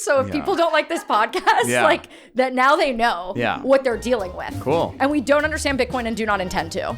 So if people don't like this podcast, like that now they know what they're dealing with. Cool. And we don't understand Bitcoin and do not intend to.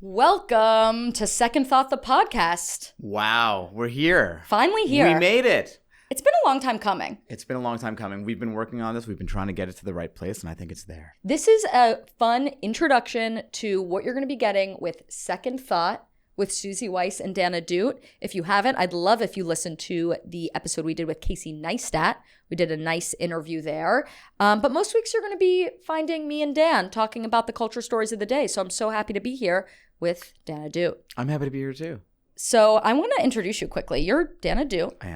Welcome to Second Thought, the podcast. Wow, we're here. Finally here. We made it. It's been a long time coming. It's been a long time coming. We've been working on this. We've been trying to get it to the right place, and I think it's there. This is a fun introduction to what you're going to be getting with Second Thought with Suzy Weiss and Dan Ahdoot. If you haven't, I'd love if you listen to the episode we did with Casey Neistat. We did a nice interview there. But most weeks you're going to be finding me and Dan talking about the culture stories of the day. So I'm so happy to be here with Dan Ahdoot. I'm happy to be here too. So I want to introduce you quickly. You're Dan Ahdoot. I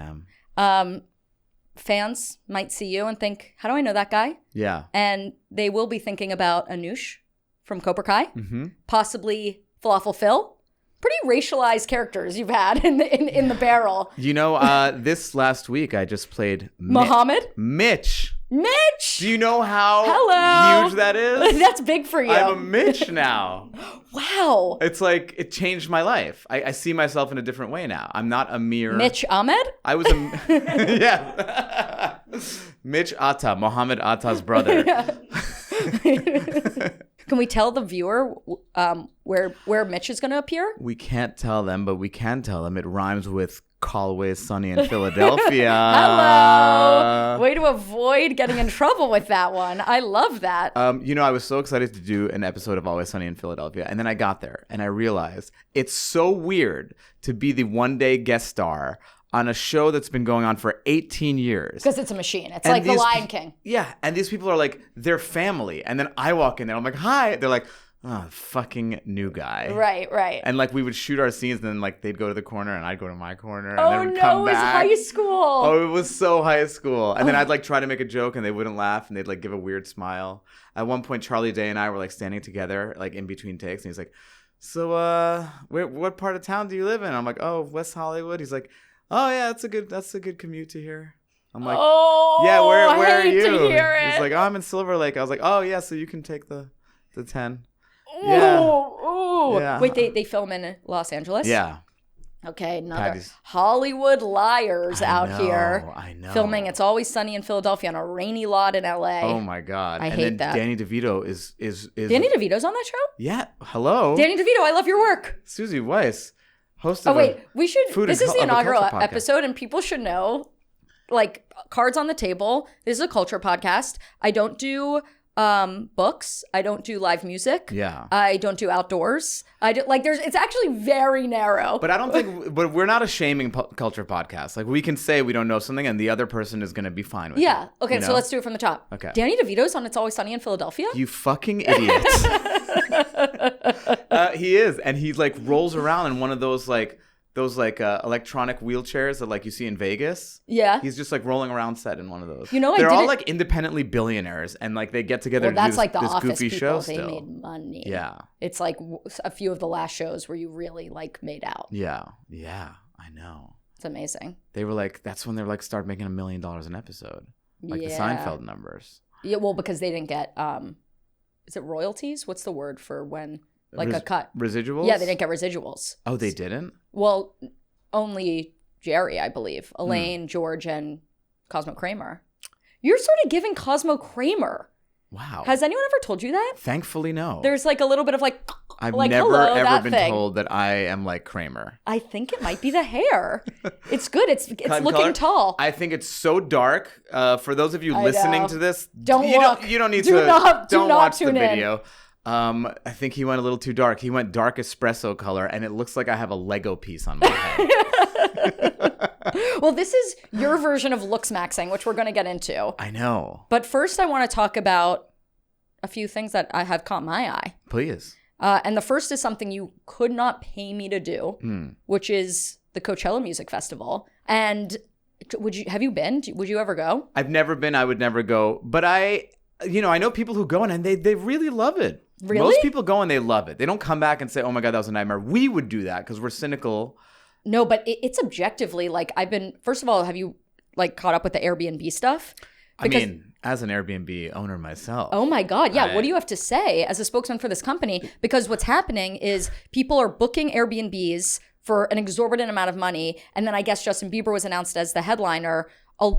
am. Fans might see you and think, how do I know that guy? Yeah. And they will be thinking about Anoush from Cobra Kai, possibly Falafel Phil. Pretty racialized characters you've had in the barrel. You know, this last week I just played Muhammad? Mitch. Mitch! Do you know how huge that is? That's big for you. I'm a Mitch now. Wow. It's like, it changed my life. I see myself in a different way now. I'm not a mere... Mitch Ahmed? I was a... yeah. Mitch Atta, Muhammad Atta's brother. Can we tell the viewer where Mitch is going to appear? We can't tell them, but we can tell them it rhymes with Always Sunny in Philadelphia. Hello. Way to avoid getting in trouble with that one. I love that. You know, I was so excited to do an episode of Always Sunny in Philadelphia, and then I got there and I realized it's so weird to be the one-day guest star on a show that's been going on for 18 years. Because it's a machine. It's like The Lion King. Yeah, and these people are like, they're family. And then I walk in there, I'm like, hi. They're like, oh, fucking new guy. Right. And like we would shoot our scenes and then like they'd go to the corner and I'd go to my corner and then we'd come back. It was high school. Oh, it was so high school. And then I'd like try to make a joke and they wouldn't laugh and they'd like give a weird smile. At one point, Charlie Day and I were like standing together like in between takes and he's like, so what part of town do you live in? I'm like, oh, West Hollywood. He's like, oh yeah, that's a good commute to here. I'm like, yeah, where are you? To hear it. He's like, oh, I'm in Silver Lake. I was like, oh yeah, so you can take the 10. Ooh. Yeah. Wait, they film in Los Angeles? Yeah. Okay, another Hollywood liars out here. I know. Filming It's Always Sunny in Philadelphia on a rainy lot in LA. Oh my God. I hate that. Danny DeVito is Danny DeVito's on that show? Yeah. Hello. Danny DeVito, I love your work. Suzy Weiss, host of a we should this is the inaugural podcast. episode and people should know, like, cards on the table. This is a culture podcast. I don't do books. I don't do live music. Yeah. I don't do outdoors. It's actually very narrow. But I don't think, but we're not a shaming culture podcast. Like we can say we don't know something and the other person is going to be fine with it. Yeah. Okay. So let's do it from the top. Okay. Danny DeVito's on It's Always Sunny in Philadelphia. You fucking idiots. He is. And he like rolls around in one of those electronic wheelchairs that like you see in Vegas. Yeah. He's just like rolling around set in one of those. You know, they're all like independently billionaires and like they get together to do like the this Office goofy people. show They still. made money. Yeah. It's like a few of the last shows where you really like made out. Yeah. Yeah. I know. It's amazing. They were like, that's when they're like start making $1 million an episode. Like the Seinfeld numbers. Yeah. Well, because they didn't get, is it royalties? What's the word for when like a cut? Residuals? Yeah. They didn't get residuals. Oh, they didn't? Well, only Jerry, I believe. Elaine, George, and Cosmo Kramer. You're sort of giving Cosmo Kramer. Wow. Has anyone ever told you that? Thankfully, no. There's like a little bit of like, I've like, never hello, ever been thing. told that I am like Kramer. I think it might be the hair. It's good. It's looking color. tall. I think it's so dark. For those of you listening to this, you don't need do to not watch the tune in. video. I think he went a little too dark. He went dark espresso color, and it looks like I have a Lego piece on my head. Well, this is your version of looks maxing, which we're going to get into. I know. But first, I want to talk about a few things that I have caught my eye. Please. And the first is something you could not pay me to do, which is the Coachella Music Festival. And have you been? Would you ever go? I've never been. I would never go. But I know people who go and they really love it. Really? Most people go and they love it. They don't come back and say, oh my God, that was a nightmare. We would do that because we're cynical. No, but it's objectively like first of all, have you like caught up with the Airbnb stuff? Because, I mean, as an Airbnb owner myself. Oh my God. Yeah. What do you have to say as a spokesman for this company? Because what's happening is people are booking Airbnbs for an exorbitant amount of money. And then I guess Justin Bieber was announced as the headliner. A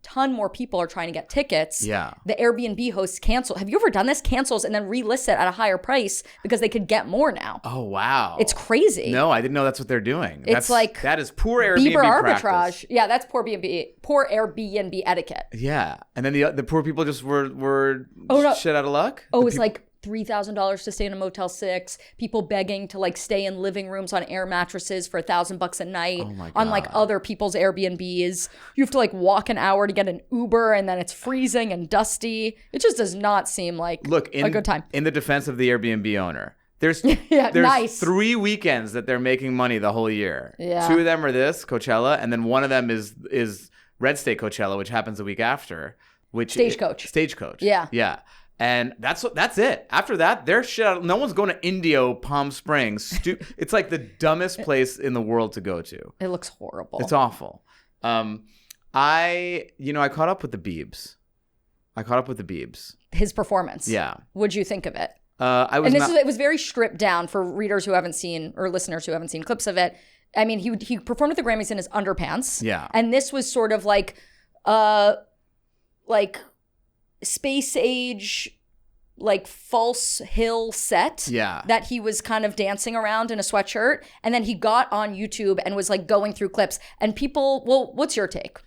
ton more people are trying to get tickets. Yeah. The Airbnb hosts cancel. Have you ever done this? Cancels and then relist it at a higher price because they could get more now. Oh, wow. It's crazy. No, I didn't know that's what they're doing. It's like that is poor Airbnb Bieber arbitrage. practice. Yeah, that's poor Airbnb etiquette. Yeah. And then the poor people just were no. shit out of luck? Oh, it's like $3,000 to stay in a Motel 6, people begging to like stay in living rooms on air mattresses for $1,000 a night on like other people's Airbnbs. You have to like walk an hour to get an Uber and then it's freezing and dusty. It just does not seem like a good time. In the defense of the Airbnb owner, there's nice. 3 weekends that they're making money the whole year. Yeah. 2 of them are this, Coachella, and then one of them is Red State Coachella, which happens the week after. Stagecoach. Yeah. Yeah. And that's it. After that, they're shit out. No one's going to Indio, Palm Springs. It's like the dumbest place in the world to go to. It looks horrible. It's awful. I caught up with the Biebs. His performance. Yeah. What'd you think of it? It was very stripped down for readers who haven't seen or listeners who haven't seen clips of it. I mean, he performed at the Grammys in his underpants. Yeah. And this was sort of like space age, like false hill set that he was kind of dancing around in a sweatshirt. And then he got on YouTube and was like going through clips and people, well, what's your take?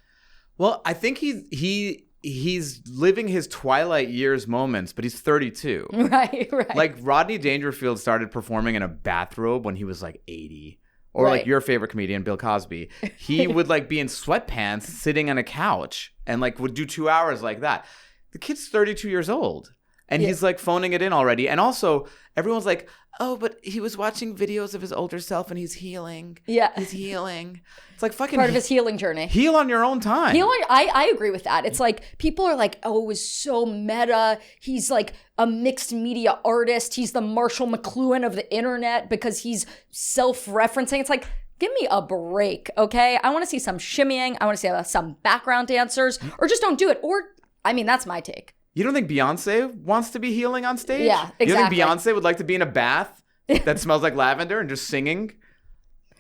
Well, I think he's living his twilight years moments, but he's 32. Right. Like Rodney Dangerfield started performing in a bathrobe when he was like 80. Or like your favorite comedian, Bill Cosby. He would like be in sweatpants sitting on a couch and like would do 2 hours like that. The kid's 32 years old and he's like phoning it in already. And also everyone's like, oh, but he was watching videos of his older self and he's healing. Yeah. He's healing. It's like fucking part of his healing journey. Heal on your own time. I agree with that. It's like people are like, oh, it was so meta. He's like a mixed media artist. He's the Marshall McLuhan of the internet because he's self-referencing. It's like, give me a break, okay? I want to see some shimmying. I want to see some background dancers or just don't do it. Or I mean, that's my take. You don't think Beyonce wants to be healing on stage? Yeah, exactly. You don't think Beyonce would like to be in a bath that smells like lavender and just singing?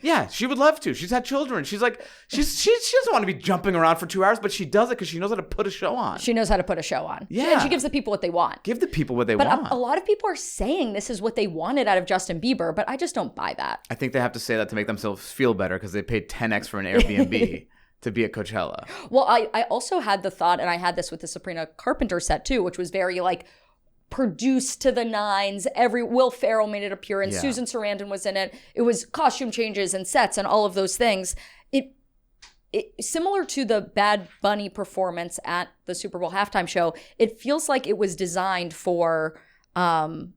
Yeah, she would love to. She's had children. She's like, she doesn't want to be jumping around for 2 hours, but she does it because she knows how to put a show on. She knows how to put a show on. Yeah. And she gives the people what they want. Give the people what they want. But a lot of people are saying this is what they wanted out of Justin Bieber, but I just don't buy that. I think they have to say that to make themselves feel better because they paid 10x for an Airbnb. To be at Coachella. Well, I also had the thought, and I had this with the Sabrina Carpenter set too, which was very like produced to the nines. Will Ferrell made an appearance. Yeah. Susan Sarandon was in it. It was costume changes and sets and all of those things. It similar to the Bad Bunny performance at the Super Bowl halftime show. It feels like it was designed for the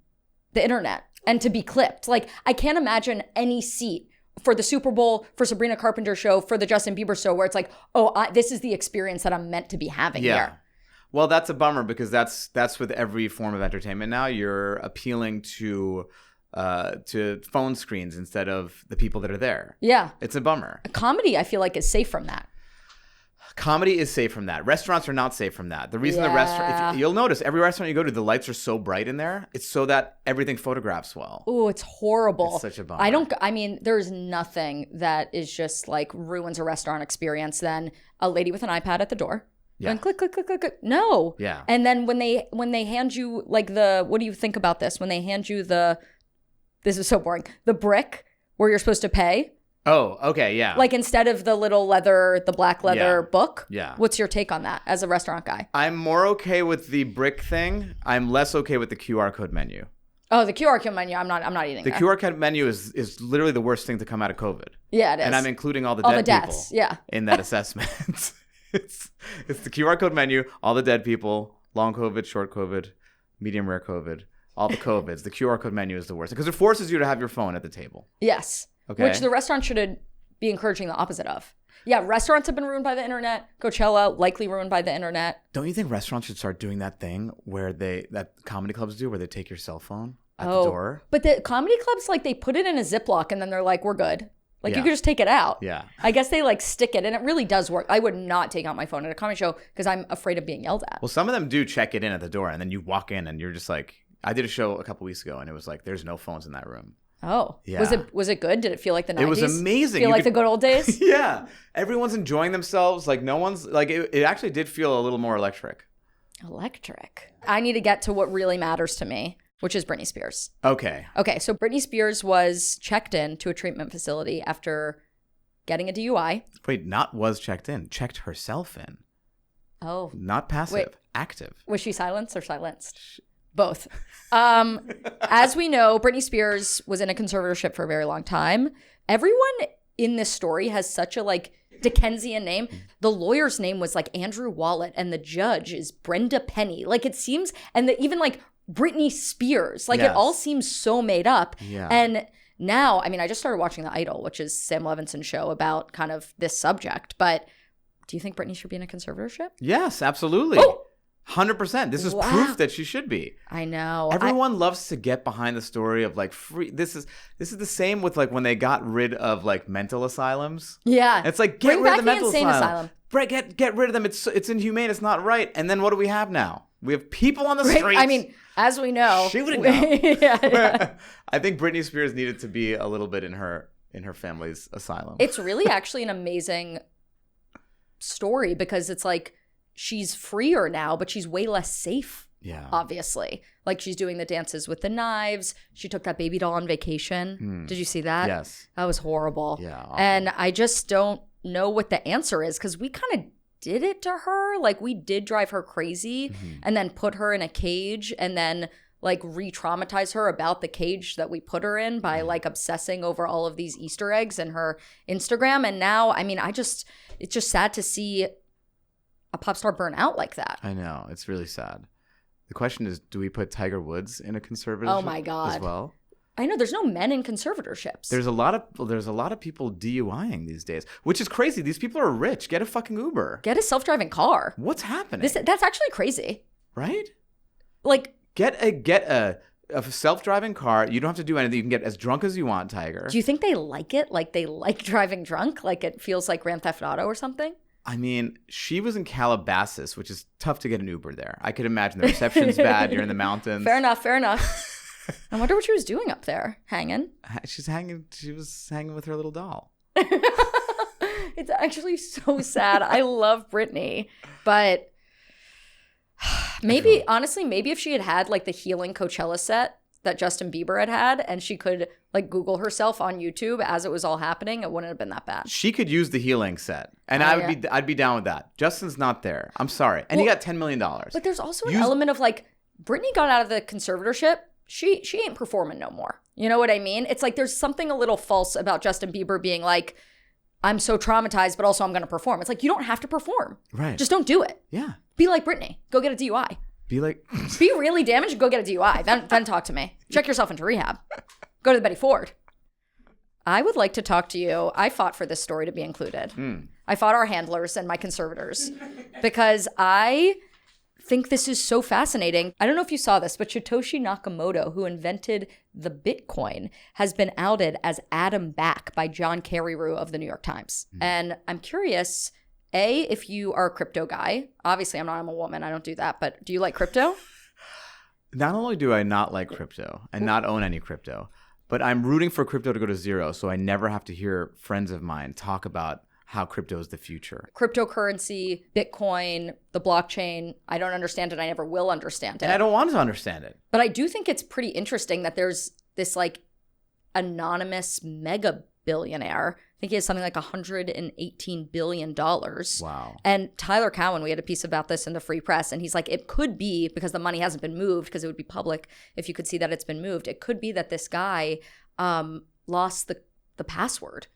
internet and to be clipped. Like I can't imagine any seat for the Super Bowl, for Sabrina Carpenter show, for the Justin Bieber show, where it's like, this is the experience that I'm meant to be having here. Well, that's a bummer because that's with every form of entertainment now. You're appealing to phone screens instead of the people that are there. Yeah. It's a bummer. Comedy, I feel like, is safe from that. Comedy is safe from that. Restaurants are not safe from that. The reason the restaurant, you'll notice every restaurant you go to, the lights are so bright in there. It's so that everything photographs well. Oh, it's horrible. It's such a bummer. I mean, there's nothing that is just like ruins a restaurant experience than a lady with an iPad at the door. Yeah. And click, click, click, click, click. No. Yeah. And then when they hand you like what do you think about this? When they hand you this is so boring, the brick where you're supposed to pay. Oh, okay, yeah. Like instead of the black leather book. Yeah. What's your take on that as a restaurant guy? I'm more okay with the brick thing. I'm less okay with the QR code menu. Oh, the QR code menu. I'm not eating that. The QR code menu is literally the worst thing to come out of COVID. Yeah, it is. And I'm including all the deaths, people in that assessment. It's the QR code menu, all the dead people, long COVID, short COVID, medium rare COVID, all the COVIDs. The QR code menu is the worst because it forces you to have your phone at the table. Yes. Okay. Which the restaurant should be encouraging the opposite of. Yeah, restaurants have been ruined by the internet. Coachella, likely ruined by the internet. Don't you think restaurants should start doing that thing that comedy clubs do where they take your cell phone at the door? But the comedy clubs, like they put it in a Ziploc and then they're like, we're good. Like you could just take it out. Yeah. I guess they like stick it and it really does work. I would not take out my phone at a comedy show because I'm afraid of being yelled at. Well, some of them do check it in at the door and then you walk in and you're just like, I did a show a couple weeks ago and it was like, there's no phones in that room. Oh, Yeah. Was it good? Did it feel like the 90s? It was amazing. Feel like the good old days? Yeah. Everyone's enjoying themselves. Like no one's like, it actually did feel a little more electric. Electric. I need to get to what really matters to me, which is Britney Spears. Okay. Okay, so Britney Spears was checked in to a treatment facility after getting a DUI. Wait, not was checked in, checked herself in. Oh. Not passive, Wait. active. Was she silenced or silenced? Both. As we know, Britney Spears was in a conservatorship for a very long time. Everyone in this story has such a like Dickensian name. The lawyer's name was like Andrew Wallet, and the judge is Brenda Penny. Like it seems, and even like Britney Spears, like it all seems so made up. Yeah. And now, I mean, I just started watching The Idol, which is Sam Levinson's show about kind of this subject. But do you think Britney should be in a conservatorship? Yes, absolutely. Oh! 100%. This is proof that she should be. I know. Everyone loves to get behind the story of like free. This is the same with like when they got rid of like mental asylums. Yeah. It's like Bring get rid back of the mental insane asylum. Get rid of them. It's inhumane. It's not right. And then what do we have now? We have people on the streets. I mean, as we know, shooting them. yeah. I think Britney Spears needed to be a little bit in her family's asylum. It's really actually an amazing story because it's like she's freer now, but she's way less safe. Yeah. Obviously. Like she's doing the dances with the knives. She took that baby doll on vacation. Did you see that? Yes. That was horrible. Yeah. Awful. And I just don't know what the answer is because we kind of did it to her. Like we did drive her crazy and then put her in a cage and then like re-traumatize her about the cage that we put her in by like obsessing over all of these Easter eggs in her Instagram. And now, I mean, it's just sad to see a pop star burn out like that. I know. It's really sad. The question is, do we put Tiger Woods in a conservatorship Oh my God. as well? I know there's no men in conservatorships. There's a lot of people DUIing these days, which is crazy. These people are rich. Get a fucking Uber. Get a self-driving car. What's happening? That's actually crazy. Right? Like get a self-driving car. You don't have to do anything. You can get as drunk as you want, Tiger. Do you think they like it? Like they like driving drunk? Like it feels like Grand Theft Auto or something? I mean, she was in Calabasas, which is tough to get an Uber there. I could imagine the reception's bad. You're in the mountains. Fair enough. I wonder what she was doing up there, hanging. She was hanging with her little doll. It's actually so sad. I love Britney, but maybe if she had like the healing Coachella set that Justin Bieber had and she could like Google herself on YouTube as it was all happening, it wouldn't have been that bad. She could use the healing set, and I'd be down with that. Justin's not there. I'm sorry, and he got $10 million. But there's also an element of like Britney got out of the conservatorship. She ain't performing no more. You know what I mean? It's like there's something a little false about Justin Bieber being like, I'm so traumatized, but also I'm going to perform. It's like you don't have to perform. Right. Just don't do it. Yeah. Be like Britney. Go get a DUI. Be really damaged. Go get a DUI. Then talk to me. Check yourself into rehab. Go to the Betty Ford. I would like to talk to you. I fought for this story to be included. I fought our handlers and my conservators because I think this is so fascinating. I don't know if you saw this, but Satoshi Nakamoto, who invented the Bitcoin, has been outed as Adam Back by John Carreyrou of the New York Times. And I'm curious, A, if you are a crypto guy. Obviously, I'm a woman. I don't do that. But do you like crypto? Not only do I not like crypto and not own any crypto, but I'm rooting for crypto to go to zero so I never have to hear friends of mine talk about how crypto is the future. Cryptocurrency, Bitcoin, the blockchain, I don't understand it. I never will understand it. And I don't want to understand it. But I do think it's pretty interesting that there's this like anonymous mega billionaire. I think he has something like $118 billion. Wow. And Tyler Cowen, we had a piece about this in the Free Press, and he's like, it could be, because the money hasn't been moved, because it would be public if you could see that it's been moved. It could be that this guy lost the password.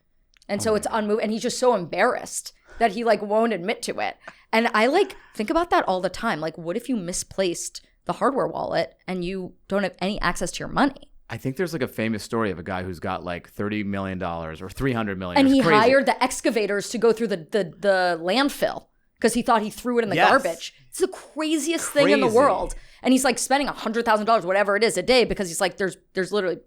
And so it's unmoved, and he's just so embarrassed that he like won't admit to it. And I like think about that all the time. Like, what if you misplaced the hardware wallet and you don't have any access to your money? I think there's like a famous story of a guy who's got like $30 million or $300 million. And he hired the excavators to go through the landfill because he thought he threw it in the garbage. It's the craziest thing in the world. And he's like spending $100,000, whatever it is, a day because he's like, there's literally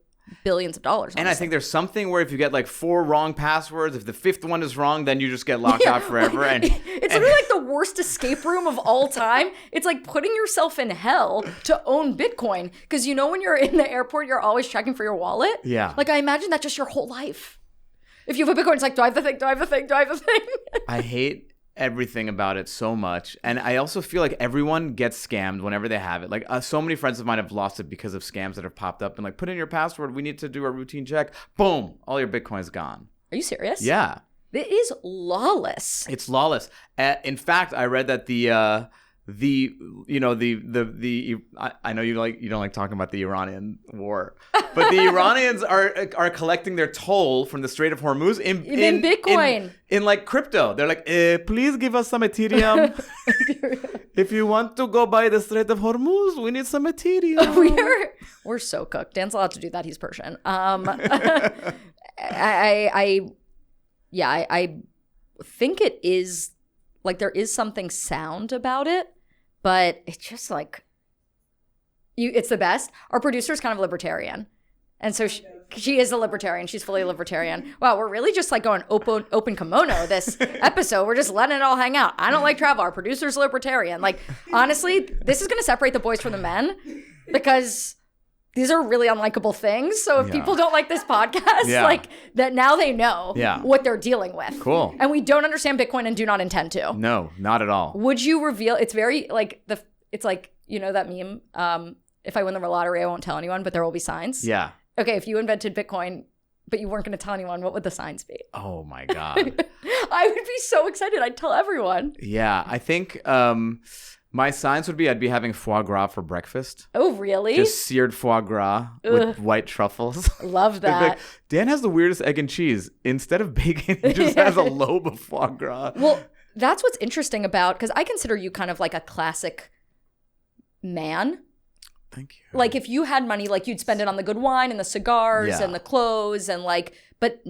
billions of dollars. And I think there's something where if you get like 4 wrong passwords, if the 5th one is wrong, then you just get locked out forever. And it's literally like the worst escape room of all time. It's like putting yourself in hell to own Bitcoin. Because you know when you're in the airport, you're always checking for your wallet? Yeah. Like I imagine that just your whole life. If you have a Bitcoin, it's like, do I have the thing? Do I have the thing? Do I have the thing? I hate everything about it so much. And I also feel like everyone gets scammed whenever they have it. Like so many friends of mine have lost it because of scams that have popped up and like, put in your password. We need to do a routine check. Boom. All your Bitcoin's gone. Are you serious? Yeah. It is lawless. It's lawless. In fact, I read that I know you don't like talking about the Iranian war, but the Iranians are collecting their toll from the Strait of Hormuz in Bitcoin, in like crypto. They're like, please give us some Ethereum. If you want to go by the Strait of Hormuz, we need some Ethereum. We're so cooked. Dan's allowed to do that. He's Persian. I think it is like there is something sound about it. But it's just like, it's the best. Our producer is kind of libertarian. And so she is a libertarian. She's fully libertarian. Wow, we're really just like going open kimono this episode. We're just letting it all hang out. I don't like travel. Our producer's libertarian. Like, honestly, this is going to separate the boys from the men because these are really unlikable things. So if people don't like this podcast, like that now they know what they're dealing with. Cool. And we don't understand Bitcoin and do not intend to. No, not at all. Would you reveal, it's very like, it's like, you know that meme, if I win the lottery, I won't tell anyone, but there will be signs. Yeah. Okay, if you invented Bitcoin, but you weren't going to tell anyone, what would the signs be? Oh my God. I would be so excited. I'd tell everyone. Yeah, I think my signs would be I'd be having foie gras for breakfast. Oh, really? Just seared foie gras with white truffles. Love that. Like, Dan has the weirdest egg and cheese. Instead of bacon, he just has a lobe of foie gras. Well, that's what's interesting about, because I consider you kind of like a classic man. Thank you. Like if you had money, like you'd spend it on the good wine and the cigars and the clothes and like, but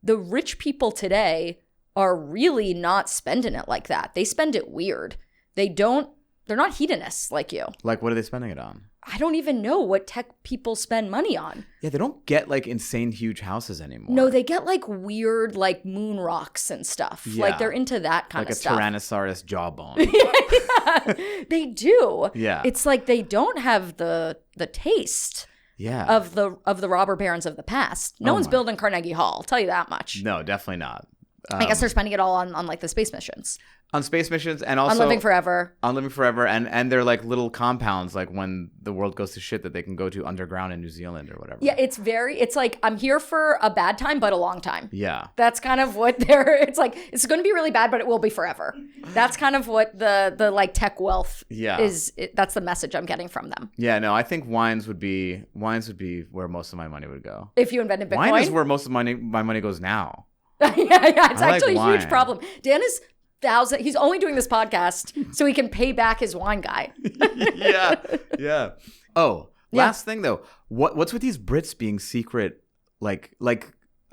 the rich people today are really not spending it like that. They spend it weird. They're not hedonists like you. Like, what are they spending it on? I don't even know what tech people spend money on. Yeah, they don't get like insane huge houses anymore. No, they get like weird like moon rocks and stuff. Yeah. Like they're into that kind of stuff. Like a Tyrannosaurus jawbone. Yeah, they do. Yeah. It's like they don't have the taste of the robber barons of the past. No one's building Carnegie Hall, I'll tell you that much. No, definitely not. I guess they're spending it all on like the space missions. On space missions and also on Living Forever. On Living Forever and they're like little compounds like when the world goes to shit that they can go to underground in New Zealand or whatever. Yeah, it's like I'm here for a bad time but a long time. Yeah. That's kind of what it's like it's going to be really bad but it will be forever. That's kind of what the like tech wealth is. That's the message I'm getting from them. Yeah, no, I think wines would be where most of my money would go. If you invented Bitcoin. Wine is where most of my money goes now. It's actually a huge problem. Dan is he's only doing this podcast so he can pay back his wine guy. Yeah. Oh, last thing though. What's with these Brits being secret? Like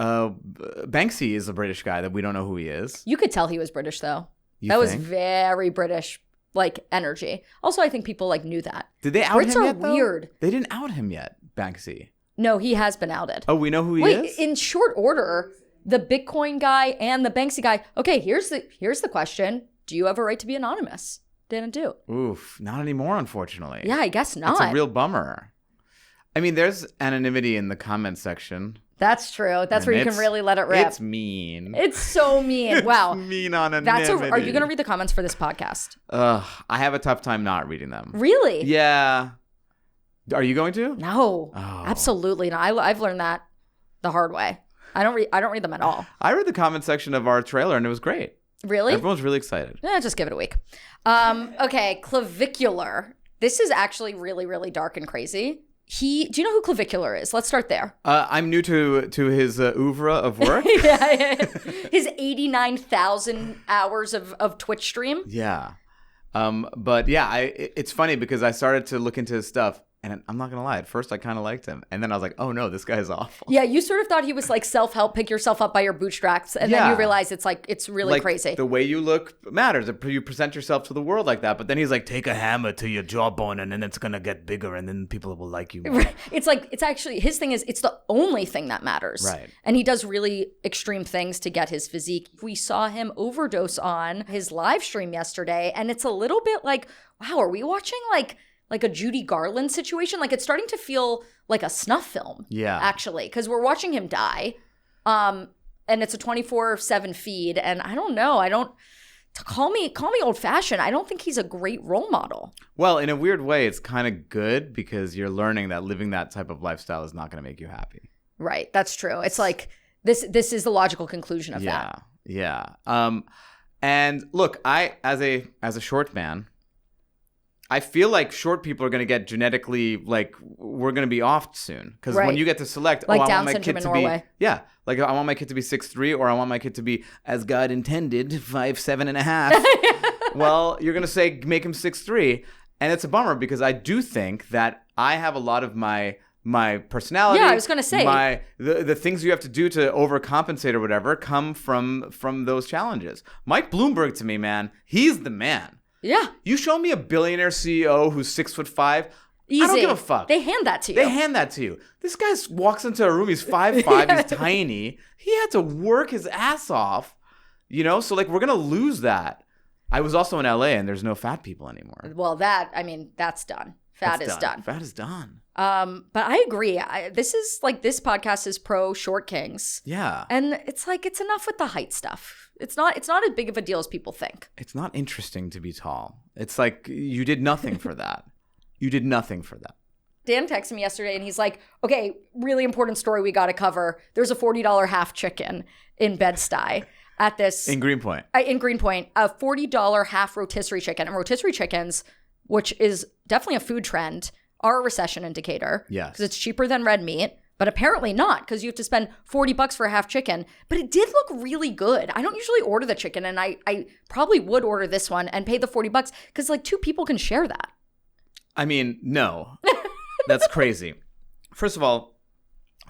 Banksy is a British guy that we don't know who he is. You could tell he was British though. Was very British like energy. Also, I think people like knew that. Did they out Brits him are yet? Though? Weird. They didn't out him yet, Banksy. No, he has been outed. Oh, we know who he is? In short order. The Bitcoin guy and the Banksy guy. Okay, here's the question. Do you have a right to be anonymous? Dan Ahdoot. Oof, not anymore, unfortunately. Yeah, I guess not. It's a real bummer. I mean, there's anonymity in the comment section. That's true. That's where you can really let it rip. It's mean. It's so mean. Wow. It's mean anonymity. Are you going to read the comments for this podcast? I have a tough time not reading them. Really? Yeah. Are you going to? No. Oh. Absolutely not. I've learned that the hard way. I don't read them at all. I read the comment section of our trailer and it was great. Really? Everyone's really excited. Just give it a week. Okay, clavicular. This is actually really, really dark and crazy. Do you know who clavicular is? Let's start there. I'm new to his oeuvre of work. Yeah. His 89,000 hours of Twitch stream. Yeah. But yeah, it's funny because I started to look into his stuff And I'm not going to lie. At first, I kind of liked him. And then I was like, oh, no, this guy's awful. Yeah, you sort of thought he was like self-help, pick yourself up by your bootstraps. And then you realize it's really like, crazy. The way you look matters. You present yourself to the world like that. But then he's like, take a hammer to your jawbone and then it's going to get bigger and then people will like you more. It's like, it's actually, his thing is, it's the only thing that matters. Right. And he does really extreme things to get his physique. We saw him overdose on his live stream yesterday. And it's a little bit like, wow, are we watching like a Judy Garland situation? Like, it's starting to feel like a snuff film. Yeah. Actually, because we're watching him die. And it's a 24/7 feed. And I don't know. Call me old fashioned. I don't think he's a great role model. Well, in a weird way, it's kind of good because you're learning that living that type of lifestyle is not going to make you happy. Right. That's true. It's like, this is the logical conclusion of that. Yeah. And look, I, as a short man, I feel like short people are going to get genetically, like, we're going to be off soon. Because when you get to select, like I Down want my syndrome kid in to Norway. be, yeah, like I want my kid to be 6'3", or I want my kid to be, as God intended, 5'7.5". Well, you're going to say, make him 6'3". And it's a bummer because I do think that I have a lot of my personality. Yeah, I was going to say. The things you have to do to overcompensate or whatever come from those challenges. Mike Bloomberg, to me, man, he's the man. Yeah. You show me a billionaire CEO who's 6'5". Easy. I don't give a fuck. They hand that to you. This guy walks into a room. He's 5'5". He's tiny. He had to work his ass off. So like we're gonna lose that. I was also in LA and there's no fat people anymore. Well, that's done. Fat is done. Fat is done. But I agree. This podcast is pro short kings. Yeah. And it's like, it's enough with the height stuff. It's not as big of a deal as people think. It's not interesting to be tall. It's like you did nothing for that. You did nothing for that. Dan texted me yesterday and he's like, okay, really important story we got to cover. There's a $40 half chicken in Bed-Stuy at this. In Greenpoint. In Greenpoint, a $40 half rotisserie chicken. And rotisserie chickens, which is definitely a food trend, are a recession indicator. Yes. Because it's cheaper than red meat. But apparently not, because you have to spend $40 for a half chicken. But it did look really good. I don't usually order the chicken, and I probably would order this one and pay the $40 because like 2 people can share that. I mean, no. That's crazy. First of all,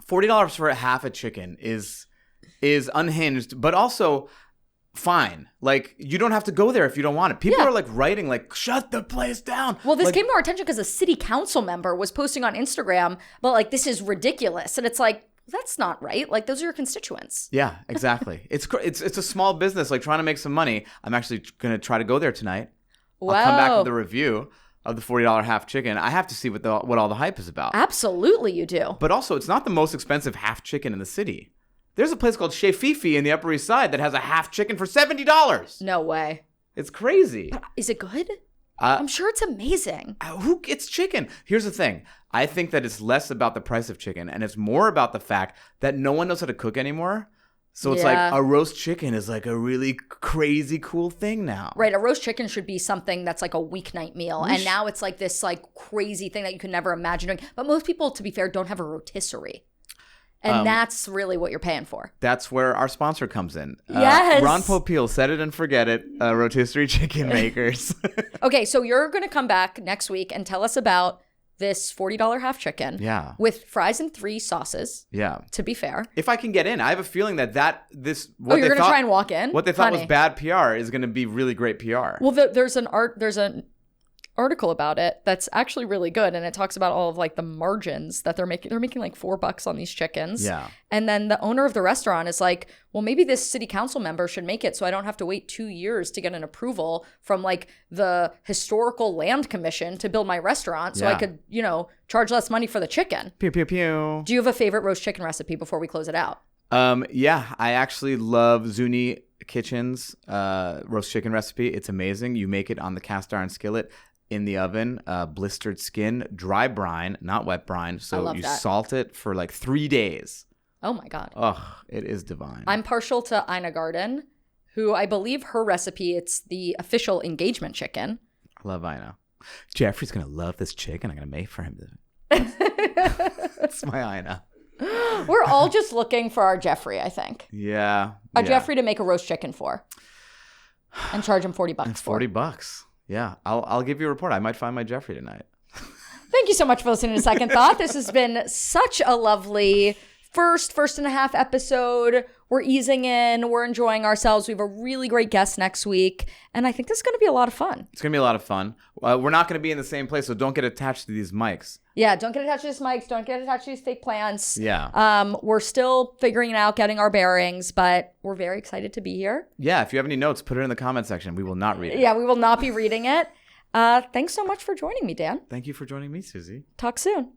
$40 for half a chicken is unhinged, but also fine. Like, you don't have to go there if you don't want it. People are like writing like, shut the place down. Well, this came to our attention because a city council member was posting on Instagram, but like, this is ridiculous. And it's like, that's not right. Like, those are your constituents. Yeah, exactly. It's a small business, like trying to make some money. I'm actually going to try to go there tonight. Wow. I'll come back with the review of the $40 half chicken. I have to see what all the hype is about. Absolutely you do. But also, it's not the most expensive half chicken in the city. There's a place called Chez Fifi in the Upper East Side that has a half chicken for $70. No way. It's crazy. But is it good? I'm sure it's amazing. It's chicken. Here's the thing. I think that it's less about the price of chicken and it's more about the fact that no one knows how to cook anymore. So it's like a roast chicken is like a really crazy cool thing now. Right. A roast chicken should be something that's like a weeknight meal. And now it's like this like crazy thing that you can never imagine doing. But most people, to be fair, don't have a rotisserie. And that's really what you're paying for. That's where our sponsor comes in. Yes. Ron Popeil, set it and forget it. Rotisserie chicken makers. Okay, so you're going to come back next week and tell us about this $40 half chicken. Yeah. With fries and 3 sauces. Yeah. To be fair. If I can get in, I have a feeling that you're going to try and walk in? What they thought was bad PR is going to be really great PR. Well, there's an article about it that's actually really good, and it talks about all of like the margins that they're making like $4 on these chickens. Yeah. And then the owner of the restaurant is like, well, maybe this city council member should make it so I don't have to wait 2 years to get an approval from like the historical land commission to build my restaurant so I could, charge less money for the chicken. Pew pew pew. Do you have a favorite roast chicken recipe before we close it out? Yeah, I actually love Zuni Kitchen's roast chicken recipe. It's amazing. You make it on the cast iron skillet in the oven, blistered skin, dry brine, not wet brine. So you salt it for like 3 days. Oh my God. Oh, it is divine. I'm partial to Ina Garden, who I believe her recipe, it's the official engagement chicken. I love Ina. Jeffrey's going to love this chicken I'm going to make for him. That's my Ina. We're all just looking for our Jeffrey, I think. Yeah. Jeffrey to make a roast chicken for. And charge him $40 for. $40. Yeah, I'll give you a report. I might find my Jeffrey tonight. Thank you so much for listening to Second Thought. This has been such a lovely first and a half episode. We're easing in. We're enjoying ourselves. We have a really great guest next week. And I think this is going to be a lot of fun. It's going to be a lot of fun. We're not going to be in the same place, so don't get attached to these mics. Yeah, don't get attached to these mics. Don't get attached to these fake plants. Yeah. We're still figuring it out, getting our bearings, but we're very excited to be here. Yeah, if you have any notes, put it in the comment section. We will not read it. Yeah, we will not be reading it. Thanks so much for joining me, Dan. Thank you for joining me, Suzy. Talk soon.